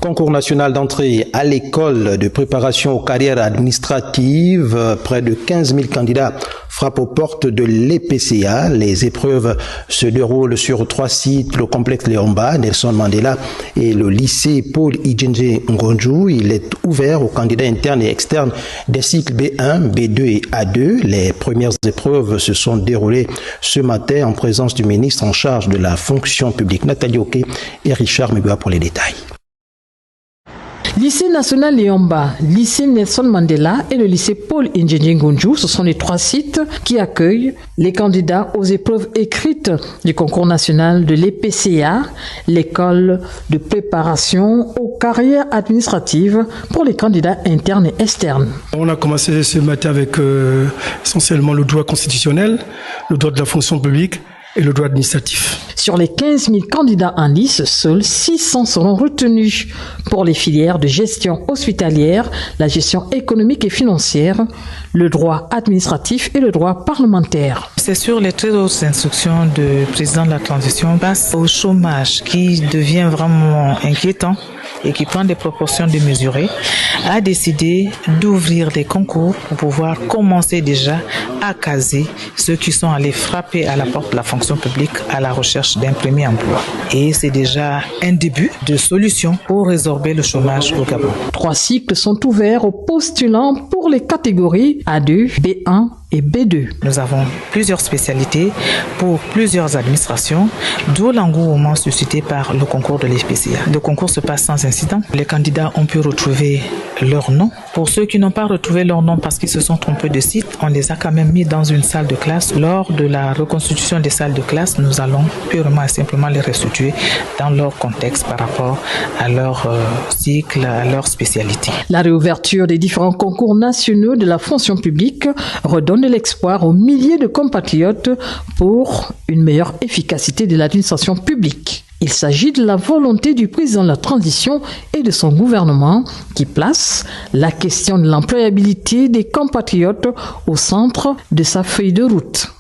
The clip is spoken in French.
Concours national d'entrée à l'école de préparation aux carrières administratives. Près de 15 000 candidats frappent aux portes de l'EPCA. Les épreuves se déroulent sur 3 sites, le complexe Léomba, Nelson Mandela et le lycée Paul Idjenje Ngonju. Il est ouvert aux candidats internes et externes des cycles B1, B2 et A2. Les premières épreuves se sont déroulées ce matin en présence du ministre en charge de la fonction publique, Nathalie Oké, et Richard Mebua pour les détails. Lycée national Léomba, lycée Nelson Mandela et le lycée Paul Idjenje Ngonju, ce sont les 3 sites qui accueillent les candidats aux épreuves écrites du concours national de l'EPCA, l'école de préparation aux carrières administratives pour les candidats internes et externes. On a commencé ce matin avec essentiellement le droit constitutionnel, le droit de la fonction publique et le droit administratif. Sur les 15 000 candidats en lice, seuls 600 seront retenus pour les filières de gestion hospitalière, la gestion économique et financière, le droit administratif et le droit parlementaire. C'est sur les très hautes instructions du président de la transition face au chômage qui devient vraiment inquiétant et qui prend des proportions démesurées, a décidé d'ouvrir des concours pour pouvoir commencer déjà à caser ceux qui sont allés frapper à la porte de la fonction publique à la recherche d'un premier emploi. Et c'est déjà un début de solution pour résorber le chômage au Gabon. 3 cycles sont ouverts aux postulants pour les catégories A2, B1 et B2. Nous avons plusieurs spécialités pour plusieurs administrations, d'où l'engouement suscité par le concours de l'EPCA. Le concours se passe sans incident. Les candidats ont pu retrouver leur nom. Pour ceux qui n'ont pas retrouvé leur nom parce qu'ils se sont trompés de site, on les a quand même mis dans une salle de classe. Lors de la reconstitution des salles de classe, nous allons purement et simplement les restituer dans leur contexte par rapport à leur cycle, à leur spécialité. La réouverture des différents concours nationaux de la fonction publique redonne de l'espoir aux milliers de compatriotes pour une meilleure efficacité de l'administration publique. Il s'agit de la volonté du président de la transition et de son gouvernement qui place la question de l'employabilité des compatriotes au centre de sa feuille de route.